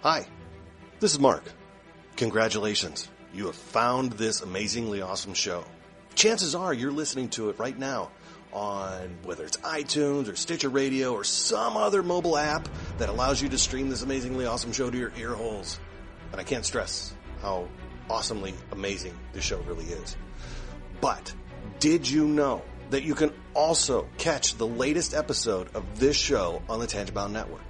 Hi, this is Mark. Congratulations. You have found this amazingly awesome show. Chances are you're listening to it right now on whether it's iTunes or Stitcher Radio or some other mobile app that allows you to stream this amazingly awesome show to your ear holes. And I can't stress how awesomely amazing this show really is. But did you know that you can also catch the latest episode of this show on the Tangibound Network?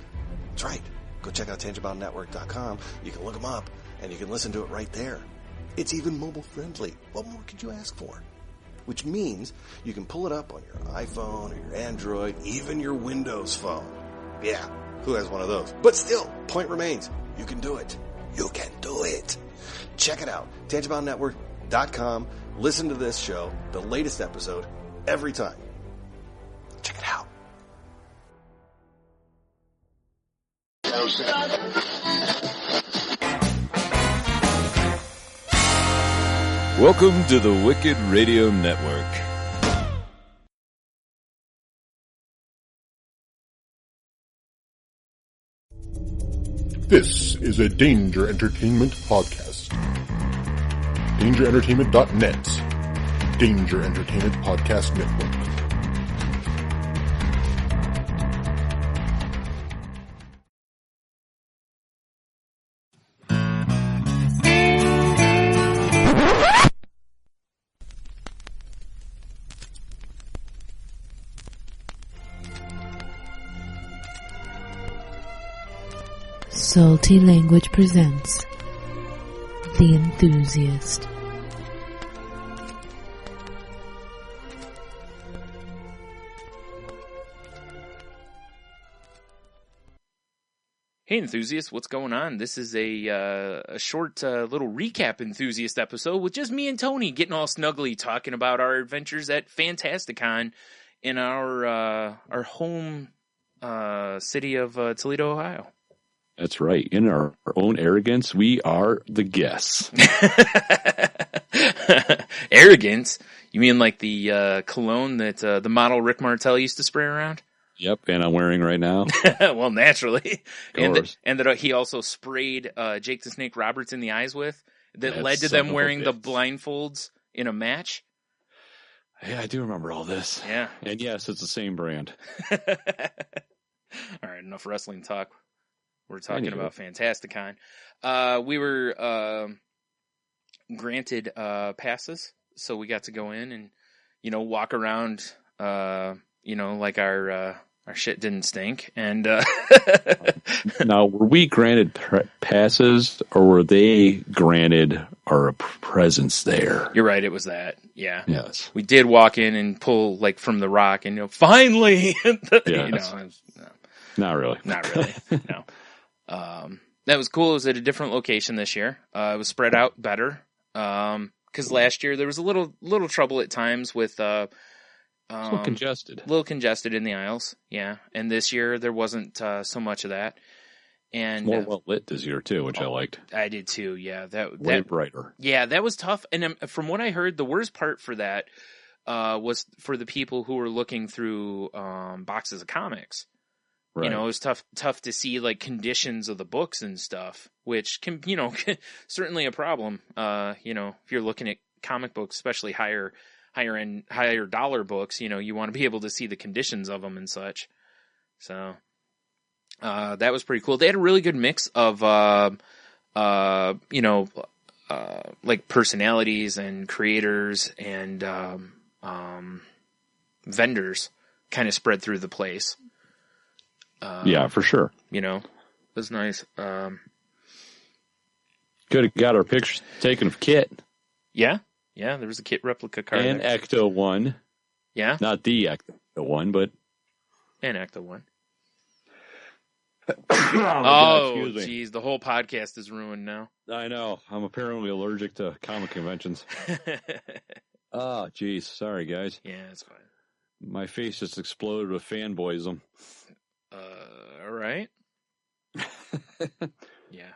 That's right. Go check out tangiboundnetwork.com. You can look them up and you can listen to it right there. It's even mobile friendly. What more could you ask for? Which means you can pull it up on your iPhone or your Android, even your Windows phone. Yeah, who has one of those? But still, point remains, you can do it. You can do it. Check it out, tangiboundnetwork.com. Listen to this show, the latest episode, every time. Check it out. Welcome to the Wicked Radio Network. This is a Danger Entertainment podcast. DangerEntertainment.net. Danger Entertainment Podcast Network. Salty Language presents The Enthusiast. Hey enthusiasts, what's going on? This is a short little recap enthusiast episode with just me and Tony getting all snuggly talking about our adventures at Fantasticon in our home city of Toledo, Ohio. That's right. In our own arrogance, we are the guests. Arrogance? You mean like the cologne that the model Rick Martel used to spray around? Yep, and I'm wearing right now. Well, naturally. And and that he also sprayed Jake the Snake Roberts in the eyes with, that led to them wearing the blindfolds in a match. Yeah, I do remember all this. Yeah. And yes, it's the same brand. All right, enough wrestling talk. We're talking about Fantasticon. We were granted passes, so we got to go in and, walk around, like our shit didn't stink. And now, were we granted passes, or were they granted our presence there? You're right, it was that. Yeah. Yes. We did walk in and pull like from the rock, and finally. Yes. Not really. Not really. No. That was cool. It was at a different location this year. It was spread out better. Cause last year there was a little trouble at times with, a little congested. A little congested in the aisles. Yeah. And this year there wasn't, so much of that. And more well lit this year too, which I liked. I did too. Yeah. Way brighter. Yeah. That was tough. And from what I heard, the worst part for that, was for the people who were looking through, boxes of comics. Right. It was tough to see like conditions of the books and stuff, which can, certainly a problem. If you're looking at comic books, especially higher dollar books, you want to be able to see the conditions of them and such. So, that was pretty cool. They had a really good mix of, like personalities and creators and, vendors kind of spread through the place. Yeah, for sure. It was nice. Could have got our pictures taken of Kit. Yeah. Yeah, there was a Kit replica card. And there. Ecto 1. Yeah. Not the Ecto 1, but... And Ecto 1. Oh, jeez. The whole podcast is ruined now. I know. I'm apparently allergic to comic conventions. Oh, jeez. Sorry, guys. Yeah, it's fine. My face just exploded with fanboyism. All right. Yeah.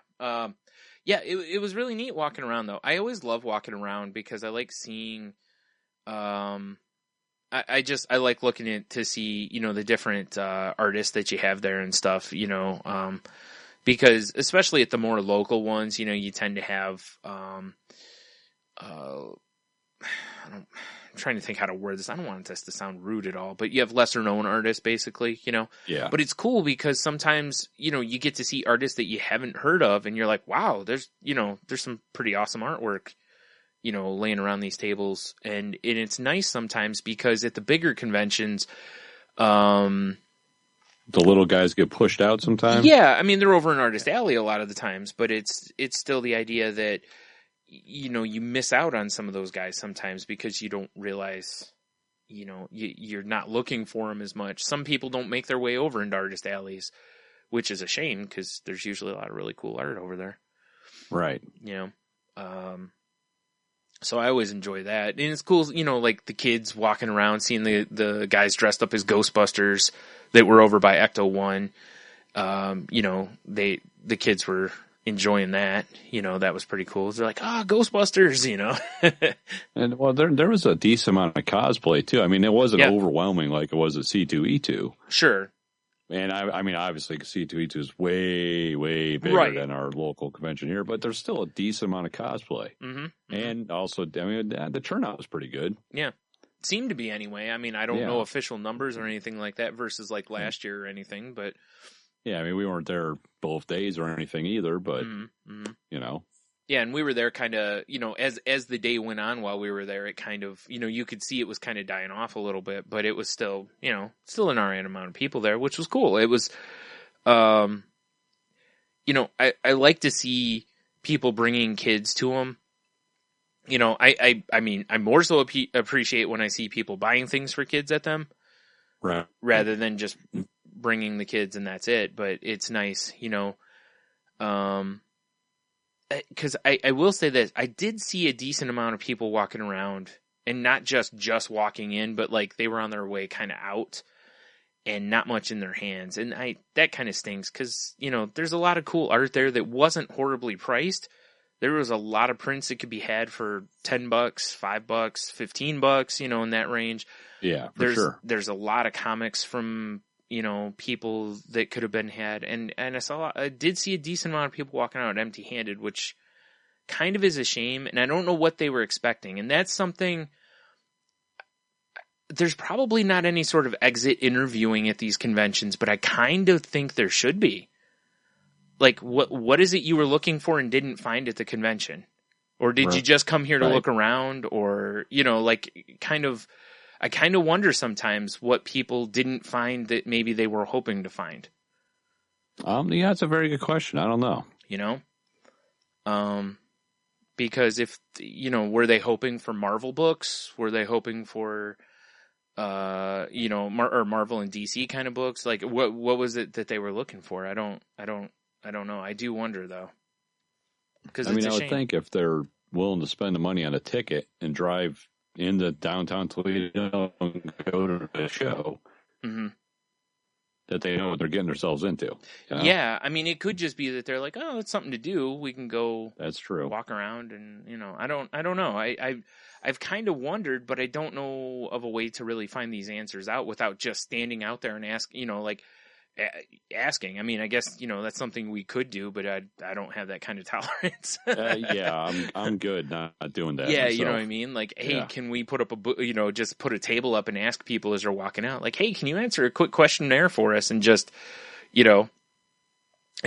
It was really neat walking around though. I always love walking around because I like seeing, I like looking at to see, the different, artists that you have there and stuff, because especially at the more local ones, you tend to have, I'm trying to think how to word this. I don't want this to sound rude at all, but you have lesser known artists basically, Yeah. But it's cool because sometimes, you get to see artists that you haven't heard of and you're like, wow, there's some pretty awesome artwork, laying around these tables. And it's nice sometimes because at the bigger conventions, the little guys get pushed out sometimes. Yeah. I mean, they're over in Artist Alley a lot of the times, but it's still the idea that, you miss out on some of those guys sometimes because you don't realize, you're not looking for them as much. Some people don't make their way over into Artist Alleys, which is a shame because there's usually a lot of really cool art over there. Right. So I always enjoy that. And it's cool, like the kids walking around, seeing the guys dressed up as Ghostbusters that were over by Ecto 1. The kids were enjoying that, that was pretty cool. They're like, Ghostbusters, And well, there was a decent amount of cosplay too. I mean, it wasn't overwhelming like it was at C2E2. Sure. And I mean, obviously C2E2 is way, way bigger than our local convention here, but there's still a decent amount of cosplay. Mm-hmm. And also, I mean, the turnout was pretty good. Yeah. Seemed to be anyway. I mean, I don't know official numbers or anything like that versus like last year or anything, but yeah, I mean, we weren't there both days or anything either, but, Yeah, and we were there kind of, as the day went on while we were there, it kind of, you could see it was kind of dying off a little bit, but it was still, still an alright amount of people there, which was cool. It was, I like to see people bringing kids to them. I mean, I more so appreciate when I see people buying things for kids at them. Right. Rather than just bringing the kids and that's it. But it's nice, because I will say that I did see a decent amount of people walking around and not just walking in, but like they were on their way kind of out and not much in their hands. And that kind of stings because, there's a lot of cool art there that wasn't horribly priced. There was a lot of prints that could be had for $10, $5, $15, in that range. Yeah, for sure. There's a lot of comics from, people that could have been had. And I did see a decent amount of people walking out empty-handed, which kind of is a shame. And I don't know what they were expecting. And that's something, there's probably not any sort of exit interviewing at these conventions, but I kind of think there should be. Like, what is it you were looking for and didn't find at the convention? Or did you just come here to look around? Or, I kind of wonder sometimes what people didn't find that maybe they were hoping to find. Yeah, that's a very good question. I don't know. Because if, were they hoping for Marvel books? Were they hoping for, or Marvel and DC kind of books? Like, what was it that they were looking for? I don't know. I do wonder though. Because I would think if they're willing to spend the money on a ticket and drive into downtown Toledo and go to the show, that they know what they're getting themselves into. Yeah, I mean, it could just be that they're like, oh, it's something to do. We can go. That's true. Walk around, and I don't know. I've kind of wondered, but I don't know of a way to really find these answers out without just standing out there and asking. I mean, I guess, that's something we could do, but I don't have that kind of tolerance. Yeah, I'm good not doing that. Yeah, myself. You know what I mean? Like, hey, can we put up just put a table up and ask people as they're walking out? Like, hey, can you answer a quick questionnaire for us and just, and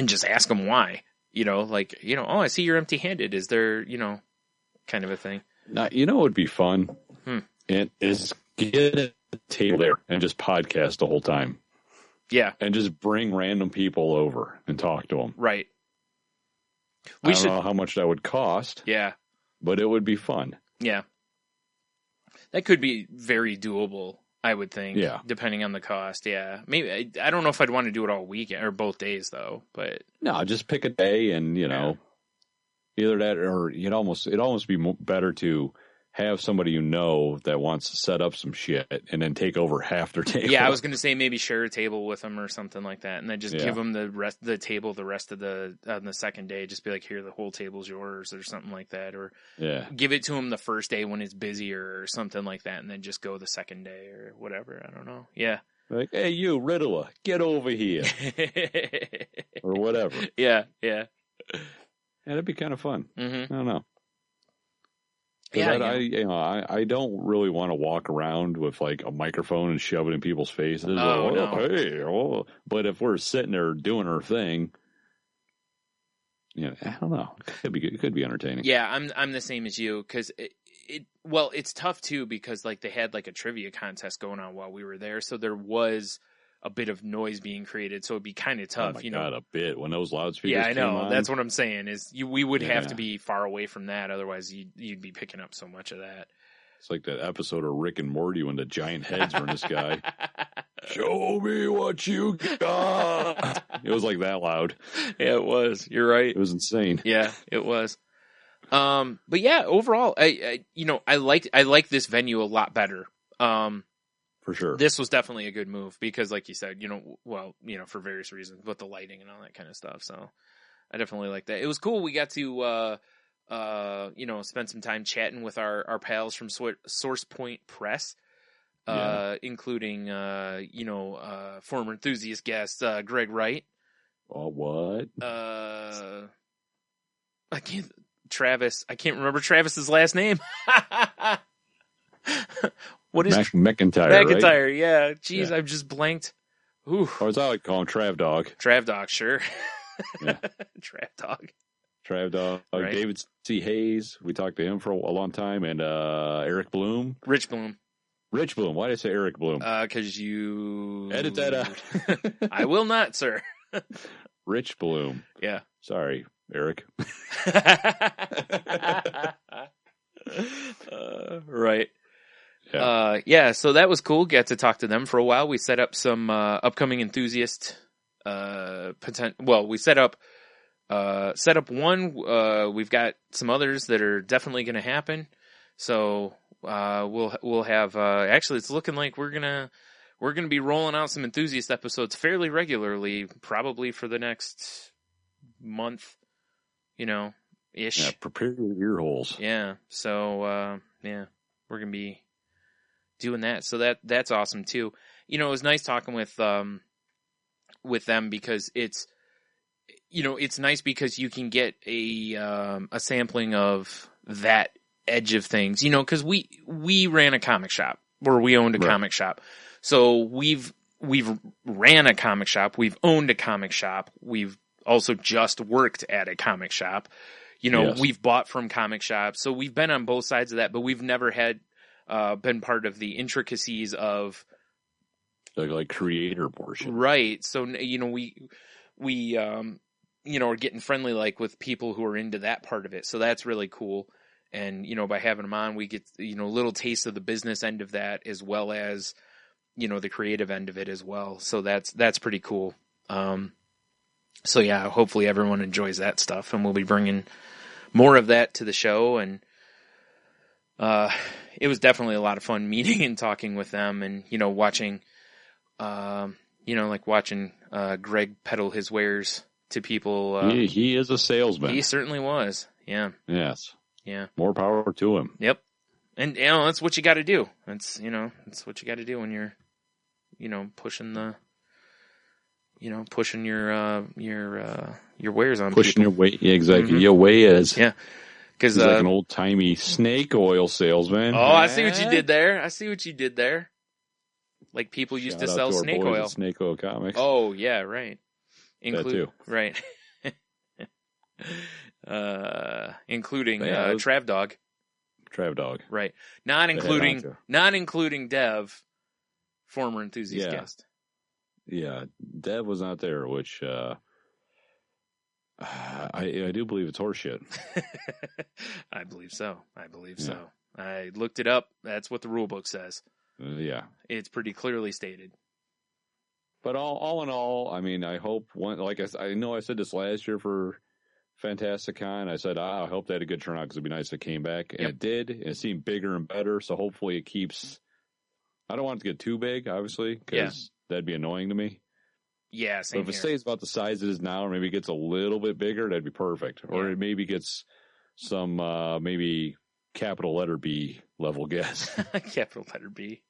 just ask them why? Oh, I see you're empty-handed. Is there, kind of a thing? Now, what would be fun? It is get a table there and just podcast the whole time. Yeah. And just bring random people over and talk to them. Right. I don't know how much that would cost. Yeah. But it would be fun. Yeah. That could be very doable, I would think. Yeah. Depending on the cost. Yeah. Maybe, I don't know if I'd want to do it all weekend or both days though, but. No, just pick a day and, either that or it'd almost be better to have somebody that wants to set up some shit and then take over half their table. Yeah, I was going to say maybe share a table with them or something like that, and then just give them the rest of the table the rest of on the second day. Just be like, here, the whole table's yours, or something like that, or give it to them the first day when it's busier or something like that, and then just go the second day or whatever. I don't know. Yeah, Like, hey, you, Riddler, get over here. Or whatever. Yeah. Yeah, that'd be kind of fun. Mm-hmm. I don't know. Yeah, I don't really want to walk around with like a microphone and shove it in people's faces. Oh, like, no. Hey, oh. But if we're sitting there doing our thing, I don't know. It could be entertaining. Yeah, I'm the same as you because it's tough too because like they had like a trivia contest going on while we were there, so there was a bit of noise being created, so it'd be kind of tough. Oh my God, a bit when those loudspeakers. Yeah, I know. Came on. That's what I'm saying. We would have to be far away from that, otherwise you'd be picking up so much of that. It's like that episode of Rick and Morty when the giant heads were in the sky. Show me what you got. It was like that loud. Yeah, it was. You're right. It was insane. Yeah, it was. But yeah, overall, I like this venue a lot better. For sure. This was definitely a good move because, like you said, for various reasons, with the lighting and all that kind of stuff. So I definitely like that. It was cool. We got to, spend some time chatting with our pals from Source Point Press, including, former enthusiast guest, Greg Wright. Oh, what? I can't remember Travis's last name. What is McIntyre? McIntyre, right? yeah. Jeez, I've just blanked. Ooh. Or as I like to call him, Trav Dog. Trav Dog, sure. Yeah. Trav Dog. Right. David C. Hayes. We talked to him for a long time, and Eric Bloom. Rich Bloom. Why did I say Eric Bloom? Because you edit that out. I will not, sir. Rich Bloom. Yeah. Sorry, Eric. Right. Yeah. So that was cool. Got to talk to them for a while. We set up some upcoming enthusiast we set up one. We've got some others that are definitely going to happen. So we'll have actually it's looking like we're gonna be rolling out some enthusiast episodes fairly regularly, probably for the next month, ish. Yeah, prepare your ear holes. Yeah. So we're gonna be doing that. So that's awesome too. It was nice talking with them because it's nice because you can get a sampling of that edge of things, because we ran a comic shop, or we owned a comic shop. So we've ran a comic shop. We've owned a comic shop. We've also just worked at a comic shop. Yes. We've bought from comic shops. So we've been on both sides of that, but we've never had been part of the intricacies of like creator portion. Right. So, we are getting friendly like with people who are into that part of it. So that's really cool. And, by having them on, we get, a little taste of the business end of that as well as, the creative end of it as well. So that's pretty cool. So yeah, hopefully everyone enjoys that stuff, and we'll be bringing more of that to the show. And, it was definitely a lot of fun meeting and talking with them and, watching, watching, Greg peddle his wares to people. He is a salesman. He certainly was. Yeah. Yes. Yeah. More power to him. Yep. And, that's what you got to do. That's what you got to do when you're, pushing your wares on pushing people. your weight. Yeah, exactly. Mm-hmm. Your way is. Yeah. Because like an old timey snake oil salesman. Oh, I see what you did there. Like people used to sell snake oil. Snake Oil Comics. Oh yeah, right. That too. Right. Including Trav Dog. Right. Not including Dev, former enthusiast guest. Yeah, Dev was not there, which I do believe it's horseshit. I believe so. I looked it up. That's what the rule book says. Yeah. It's pretty clearly stated. But all in all, I mean, I hope I know I said this last year for Fantasticon. I said, I hope they had a good turnout because it'd be nice if it came back. And it did. And it seemed bigger and better. So hopefully it keeps. I don't want it to get too big, obviously, because that'd be annoying to me. Yeah, same But if it stays about the size it is now, or maybe it gets a little bit bigger, that'd be perfect. Or it maybe gets some maybe capital letter B level guess. Capital letter B.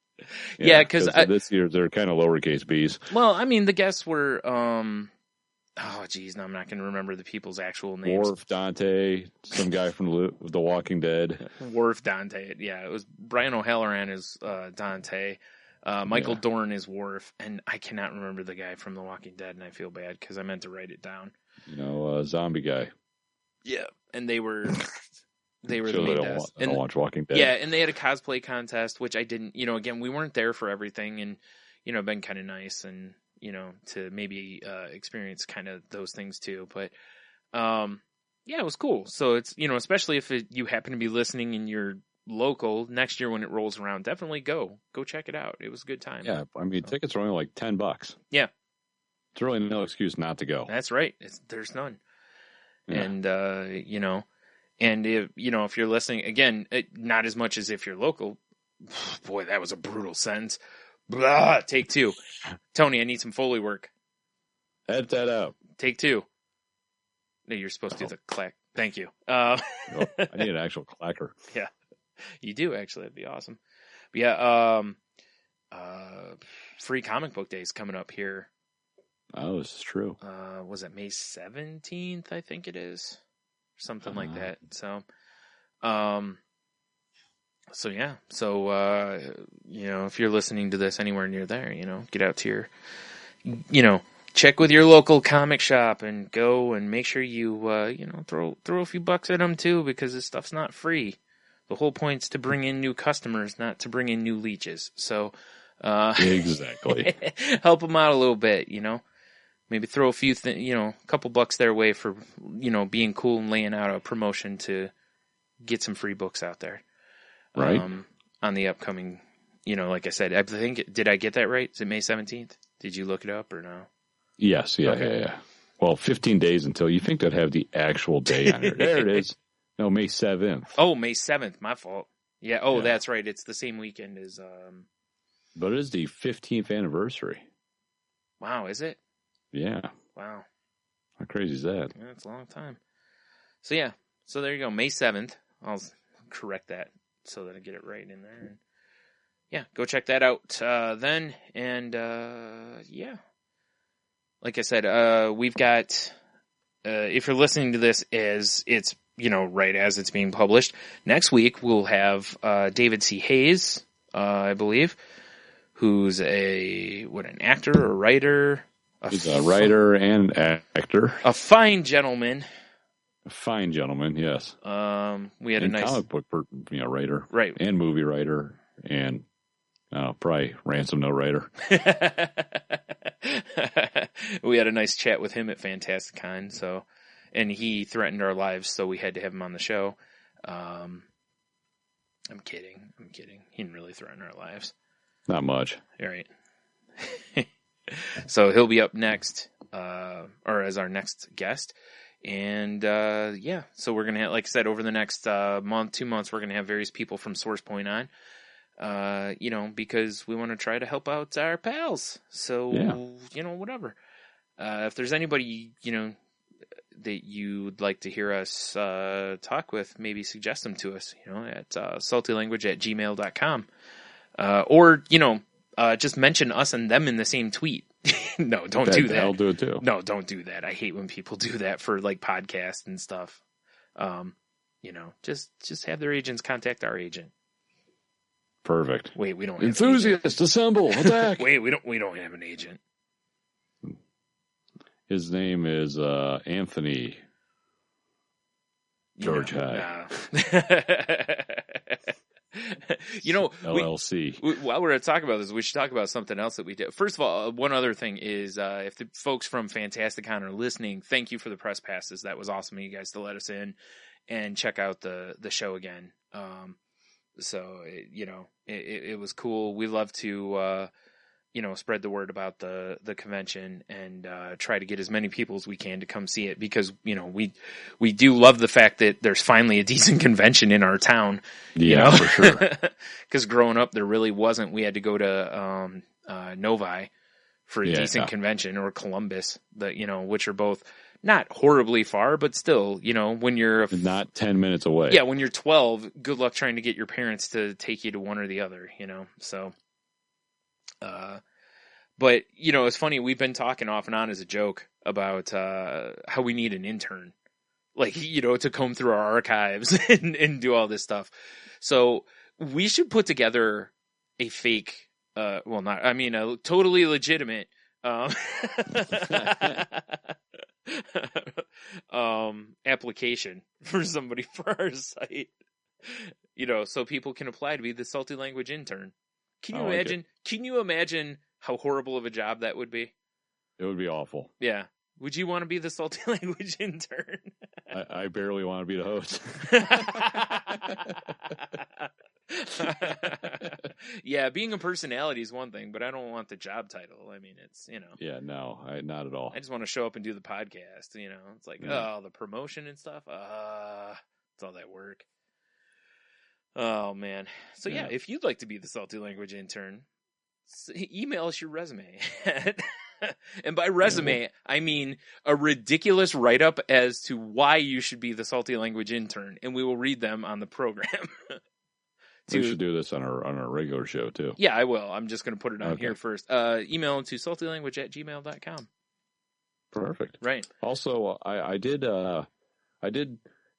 Yeah, because this year they're kind of lowercase b's. Well, I mean, the guests were, oh, geez, now I'm not going to remember the people's actual names. Worf, Dante, some guy from The Walking Dead. Worf, Dante. Yeah, it was Brian O'Halloran is Dante. Michael Dorn is Worf, and I cannot remember the guy from The Walking Dead, and I feel bad because I meant to write it down. Zombie guy. Yeah, and they were the main guests. I don't watch Walking Dead. Yeah, and they had a cosplay contest, which I didn't. Again, we weren't there for everything, and been kind of nice, and to maybe experience kind of those things too. But yeah, it was cool. So it's especially if you happen to be listening and you're local next year when it rolls around, definitely go check it out. It was a good time. Yeah, I mean, tickets are only like $10. Yeah, it's really no excuse not to go. That's right. There's none. Yeah. And and if you're listening again, not as much as if you're local. Boy, that was a brutal sentence. Blah, take two. Tony, I need some Foley work. Edit that out. Take two. No, you're supposed to do the clack. Thank you. I need an actual clacker. Yeah. You do, actually. That'd be awesome. But yeah, Free Comic Book Day is coming up here. Oh, this is true. Was it May 17th, I think it is? Something like that. So, yeah. So, if you're listening to this anywhere near there, get out to your, check with your local comic shop and go and make sure you, throw a few bucks at them too, because this stuff's not free. The whole point's to bring in new customers, not to bring in new leeches. So, exactly. Help them out a little bit, Maybe throw a few, a couple bucks their way for, being cool and laying out a promotion to get some free books out there. Right. On the upcoming, like I said, I think, did I get that right? Is it May 17th? Did you look it up or no? Yes. Yeah. Okay. Yeah. Well, 15 days until you think they'd have the actual day on it. There it is. No, May 7th. Oh, May 7th. My fault. Yeah. Oh, that's right. It's the same weekend as, But it is the 15th anniversary. Wow. Is it? Yeah. Wow. How crazy is that? Yeah, it's a long time. So yeah. So there you go. May 7th. I'll correct that so that I get it right in there. And yeah. Go check that out, then. And, yeah. Like I said, we've got, if you're listening to this as it's, right as it's being published, next week we'll have, David C. Hayes, I believe, who's an actor or writer. He's a writer and actor. A fine gentleman. A fine gentleman, yes. We had a nice comic book writer. Right. And movie writer. And probably ransom note writer. We had a nice chat with him at Fantasticon, and he threatened our lives, so we had to have him on the show. I'm kidding. He didn't really threaten our lives. Not much. All right. So he'll be up next, or as our next guest. And, so we're going to have, like I said, over the next month, 2 months, we're going to have various people from SourcePoint on, because we want to try to help out our pals. So, whatever. If there's anybody, that you'd like to hear us talk with, maybe suggest them to us, at saltylanguage@gmail.com. Or, just mention us and them in the same tweet. No, don't do that. I'll do it too. No, don't do that. I hate when people do that for like podcasts and stuff. Just have their agents contact our agent. Perfect. Wait, we don't have enthusiasts assemble, attack. Wait, we don't have an agent. His name is Anthony George High. LLC. While we're talking about this, we should talk about something else that we did. First of all, one other thing is, if the folks from Fantasticon are listening, thank you for the press passes. That was awesome of you guys to let us in and check out the show again. It was cool. We love to, spread the word about the convention and try to get as many people as we can to come see it because, we do love the fact that there's finally a decent convention in our town. Yeah, for sure. Because growing up, there really wasn't. We had to go to Novi for a decent convention, or Columbus, which are both not horribly far, but still, when you're not 10 minutes away. Yeah, when you're 12, good luck trying to get your parents to take you to one or the other, So But, you know, it's funny. We've been talking off and on as a joke about how we need an intern, like, you know, to comb through our archives and do all this stuff. So we should put together a fake, a totally legitimate application for somebody for our site, you know, so people can apply to be the Salty Language intern. Can you imagine? Can you imagine how horrible of a job that would be? It would be awful. Yeah. Would you want to be the Salty Language intern? I barely want to be the host. Yeah, being a personality is one thing, but I don't want the job title. I mean, it's, you know. Yeah, no, not at all. I just want to show up and do the podcast, you know. It's like, the promotion and stuff. It's all that work. Oh, man. So, yeah, if you'd like to be the Salty Language intern, email us your resume. And by resume, I mean a ridiculous write-up as to why you should be the Salty Language intern, and we will read them on the program. We should do this on our regular show, too. Yeah, I will. I'm just going to put it on here first. Email to saltylanguage@gmail.com. Perfect. Right. Also, I did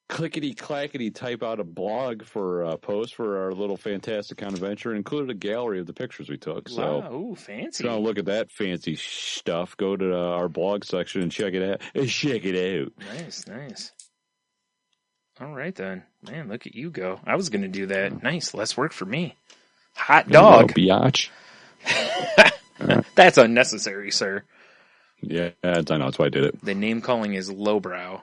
clickety-clackety type out a blog for a post for our little Fantasticon adventure, and included a gallery of the pictures we took. So, wow, ooh, fancy. If you want to look at that fancy stuff, go to our blog section and check it out. Nice. All right, then. Man, look at you go. I was going to do that. Nice. Less work for me. Hot dog. Biatch. That's unnecessary, sir. Yeah, I know. That's why I did it. The name calling is lowbrow.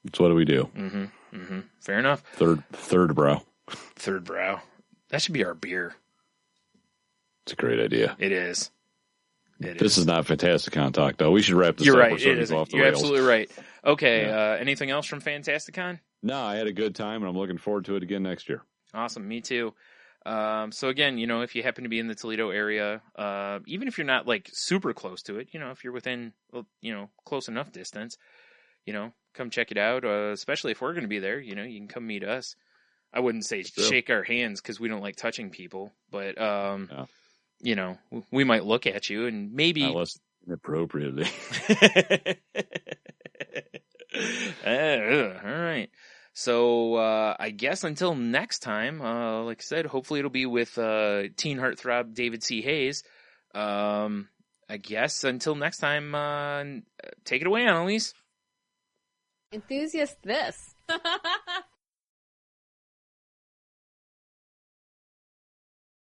That's what we do. Mm-hmm. Fair enough. Third brow. Third brow. That should be our beer. It's a great idea. It is. This is not Fantasticon talk, though. We should wrap this You're up. right. It is. You're absolutely right. Okay. Yeah. Anything else from Fantasticon? No, I had a good time, and I'm looking forward to it again next year. Awesome. Me too. So again, you know, if you happen to be in the Toledo area, even if you're not like super close to it, you know, if you're within, you know, close enough distance, you know, come check it out. Especially if we're going to be there, you know, you can come meet us. I wouldn't say shake our hands because we don't like touching people, but you know, we might look at you and maybe less inappropriately. All right. So I guess until next time, like I said, hopefully it'll be with teen heartthrob David C. Hayes. I guess until next time, take it away, Annalise. Enthusiast this.